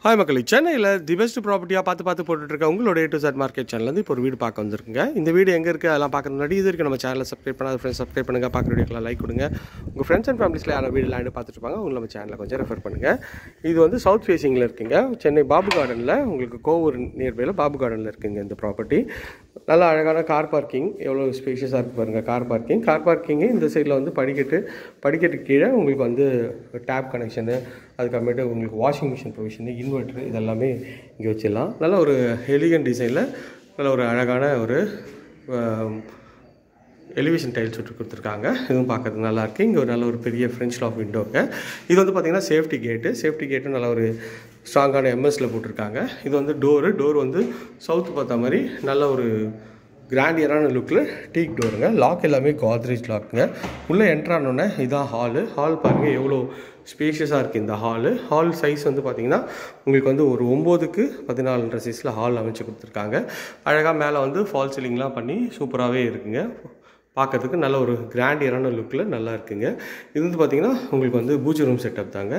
Hi மக்களே, சென்னையில் the best ப்ராப்பர்ட்டியாக பார்த்து போட்டுட்ருக்க உங்களோட A to Z மார்க்கெட் சேனல்லேருந்து இப்போ ஒரு வீடு பார்க்க வந்திருக்குங்க. இந்த வீடு எங்கே இருக்குது அதெல்லாம் பார்க்குறது முன்னாடி இது வரைக்கும் நம்ம சேனலை சப்ஸ்கிரைப் பண்ணாத ஃப்ரெண்ட்ஸ் சப்ஸ்கிரைப் பண்ணுங்கள். பார்க்குற வீடியோக்கெல்லாம் லைக் கொடுங்க. உங்கள் ஃப்ரெண்ட்ஸ் அண்ட் ஃபேமிலிஸில் யாரும் வீடு லேண்டு பார்த்துட்டு இருப்பாங்க, உங்களை நம்ம சேனலை கொஞ்சம் ரெஃபர் பண்ணுங்கள். இது வந்து சவுத் ஃபேஸிங்கில் இருக்குங்க. சென்னை பாபு கார்டனில், உங்களுக்கு கோவூர் நியர்பையில் பாபு கார்டனில் இருக்குங்க இந்த ப்ராப்பர்ட்டி. நல்லா அழகான கார் பார்க்கிங், எவ்வளோ ஸ்பேஷியஸாக இருக்குது பாருங்கள். கார் பார்க்கிங்கு இந்த சைடில் வந்து படிக்கட்டு கீழே உங்களுக்கு வந்து டேப் கனெக்ஷனு, அதுக்கப்புறமேட்டு உங்களுக்கு வாஷிங் மிஷின் ப்ரொவிஷனு, இன்வெர்ட்ரு இதெல்லாமே இங்கே வச்சிடலாம். நல்ல ஒரு எலிகன்ட் டிசைனில் நல்ல ஒரு அழகான ஒரு எலிவேஷன் டைல்ஸ் விட்டு கொடுத்துருக்காங்க. இதுவும் பார்க்கறதுக்கு நல்லாயிருக்கு. இங்கே ஒரு நல்ல ஒரு பெரிய ஃப்ரெஞ்ச் லாக் விண்டோங்க. இது வந்து பார்த்திங்கன்னா சேஃப்டி கேட்டு நல்ல ஒரு ஸ்ட்ராங்கான எம்எஸில் போட்டிருக்காங்க. இது வந்து டோர் வந்து சவுத்து பார்த்த மாதிரி நல்ல ஒரு கிராண்டியரான லுக்கில் டீக் டோருங்க. லாக் எல்லாமே கோத்ரேஜ் லாக்குங்க. உள்ளே என்ட்ரானோடனே இதான் ஹால் பாருங்கள் எவ்வளோ ஸ்பேஷியஸாக இருக்குது இந்த ஹால் சைஸ் வந்து பார்த்திங்கன்னா உங்களுக்கு வந்து ஒரு 9க்கு 14 சைஸில் ஹால் அமைச்சு கொடுத்துருக்காங்க. அழகாக மேலே வந்து ஃபால் சீலிங்லாம் பண்ணி சூப்பராகவே இருக்குங்க. பார்க்கறதுக்கு நல்ல ஒரு கிராண்டியரான லுக்கில் நல்லா இருக்குங்க. இது வந்து பார்த்திங்கன்னா உங்களுக்கு வந்து பூஜை ரூம் செட்டப் தாங்க.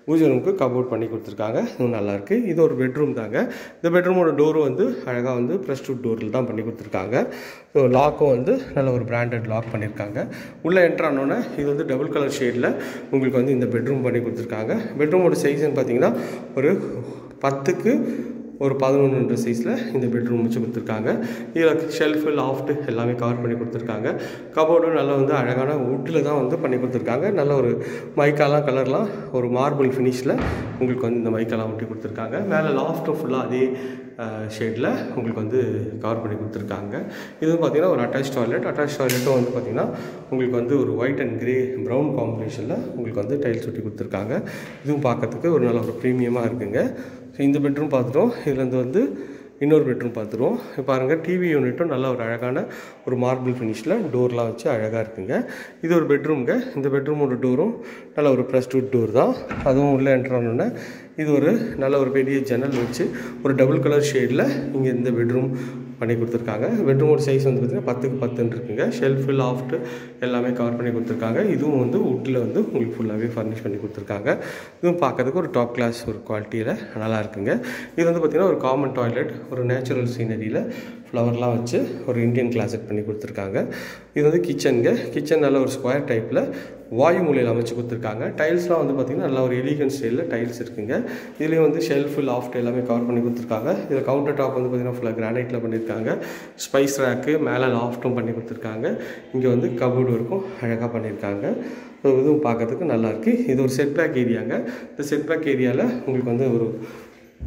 பூஜை ரூமுக்கு கபோர்ட் பண்ணி கொடுத்துருக்காங்க. இதுவும் நல்லாயிருக்கு. இது ஒரு பெட்ரூம் தாங்க. இந்த பெட்ரூமோட டோரும் வந்து அழகாக வந்து +2 டோரில் தான் பண்ணி கொடுத்துருக்காங்க. ஸோ லாக்கும் வந்து நல்ல ஒரு பிராண்டட் லாக் பண்ணியிருக்காங்க. உள்ளே என்ட்ரானோன்னே இது வந்து டபுள் கலர் ஷேடில் உங்களுக்கு வந்து இந்த பெட்ரூம் பண்ணி கொடுத்துருக்காங்க. பெட்ரூமோட சைஸ்ன்னு பார்த்திங்கன்னா ஒரு 10க்கு ஒரு 11 சைஸில் இந்த பெட்ரூம் வச்சு கொடுத்துருக்காங்க. இதில் ஷெல்ஃபு லாஃப்ட்டு எல்லாமே கவர் பண்ணி கொடுத்துருக்காங்க. கபோர்டும் நல்லா வந்து அழகான வுட்டில் தான் வந்து பண்ணி கொடுத்துருக்காங்க. நல்ல ஒரு கலர்லாம் ஒரு மார்பிள் ஃபினிஷில் உங்களுக்கு வந்து இந்த மைக்காலாம் ஒட்டி கொடுத்துருக்காங்க. மேலே லாஃப்ட்டும் ஃபுல்லாக அதே ஷேடில் உங்களுக்கு வந்து கவர் பண்ணி கொடுத்துருக்காங்க. இதுவும் பார்த்திங்கன்னா ஒரு அட்டாச் டாய்லெட்டும் வந்து பார்த்திங்கன்னா உங்களுக்கு வந்து ஒரு ஒயிட் அண்ட் கிரே ப்ரௌன் காம்பினேஷனில் உங்களுக்கு வந்து டைல்ஸ் ஒட்டி கொடுத்துருக்காங்க. இதுவும் பார்க்கறதுக்கு ஒரு நல்ல ஒரு ப்ரீமியமாக இருக்குங்க. ஸோ இந்த பெட்ரூம் பார்த்துட்டோம். இதுலேருந்து வந்து இன்னொரு பெட்ரூம் பார்த்துருவோம். பாருங்கள், டிவி யூனிட்டும் நல்ல ஒரு அழகான ஒரு மார்பிள் ஃபினிஷில் டோர்லாம் வச்சு அழகாக இருக்குங்க. இது ஒரு பெட்ரூம்ங்க. இந்த பெட்ரூமோட டோரும் நல்ல ஒரு +2 டோர் தான். அதுவும் உள்ளே என்ட்ரானோடனே இது ஒரு நல்ல ஒரு பெரிய ஜன்னல் வச்சு ஒரு டபுள் கலர் ஷேடில் இங்கே இந்த பெட்ரூம் பண்ணி கொடுத்துருக்காங்க. பெட்ரூமோட சைஸ் வந்து பார்த்திங்கன்னா 10க்கு 10 இருக்குங்க. ஷெல்ஃபு லாஃப்ட்டு எல்லாமே கவர் பண்ணி கொடுத்துருக்காங்க. இதுவும் வந்து வுட்டில் வந்து உங்களுக்கு ஃபுல்லாகவே ஃபர்னிஷ் பண்ணி கொடுத்துருக்காங்க. இதுவும் பார்க்கறதுக்கு ஒரு டாப் கிளாஸ் ஒரு குவாலிட்டியில் நல்லா இருக்குங்க. இது வந்து பார்த்திங்கன்னா ஒரு காமன் டாய்லெட், ஒரு நேச்சுரல் சீனரியில் ஃப்ளவர்லாம் வச்சு ஒரு இந்தியன் கிளாசெட் பண்ணி கொடுத்துருக்காங்க. இது வந்து கிச்சன் நல்ல ஒரு ஸ்கொயர் டைப்பில் வாயு மூலையில் அமைச்சு கொடுத்துருக்காங்க. டைல்ஸ்லாம் வந்து பார்த்திங்கன்னா நல்ல ஒரு எலிகன்ட் ஸ்டைலில் டைல்ஸ் இருக்குங்க. இதுலேயும் வந்து ஷெல்ஃபு லாஃப்ட் எல்லாமே கவர் பண்ணி கொடுத்துருக்காங்க. இதில் கவுண்டர் டாப் வந்து பார்த்திங்கன்னா ஃபுல்லாக கிரானைட்டில் பண்ணியிருக்காங்க. ஸ்பைஸ் ரேக்கு மேலே லாஃப்ட்டும் பண்ணி கொடுத்துருக்காங்க. இங்கே வந்து கபோர்டு இருக்கும் அழகாக பண்ணியிருக்காங்க. ஸோ இதுவும் பார்க்கறதுக்கு நல்லாயிருக்கு. இது ஒரு செட்பேக் ஏரியாங்க. இந்த செட்பேக் ஏரியாவில் உங்களுக்கு வந்து ஒரு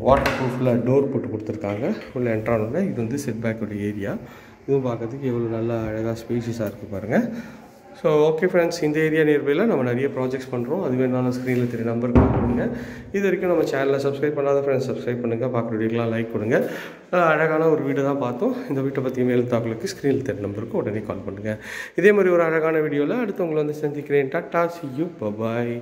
வாட்டர் ப்ரூஃபில் டோர் போட்டு கொடுத்துருக்காங்க. உள்ள என்ட்ரானோட இது வந்து செட்பேக்கோட ஏரியா. இதுவும் பார்க்கறதுக்கு எவ்வளோ நல்லா அழகாக ஸ்பேஷியஸாக இருக்குது பாருங்கள். ஸோ ஓகே ஃப்ரெண்ட்ஸ், இந்த ஏரியா நியர்பையில் நம்ம நிறைய ப்ராஜெக்ட்ஸ் பண்ணுறோம். அது வேணாலும் ஸ்க்ரீனில் தெரிய நம்பருக்கு கால் பண்ணுங்கள். இது வரைக்கும் நம்ம சேனலில் சப்ஸ்கிரைப் பண்ணாத ஃப்ரெண்ட்ஸ் சப்ஸ்கிரைப் பண்ணுங்கள். பார்க்குற வீடியோக்கெலாம் லைக் கொடுங்க. அழகான ஒரு வீடு தான் பார்த்தோம். இந்த வீட்டை பற்றி மேலும் தகவலுக்கு ஸ்க்ரீனில் தெரிய நம்பருக்கு உடனே கால் பண்ணுங்கள். இதே மாதிரி ஒரு அழகான வீடியோவில் அடுத்து உங்களை வந்து சந்திக்கிறேன். Tata, see you, bye bye.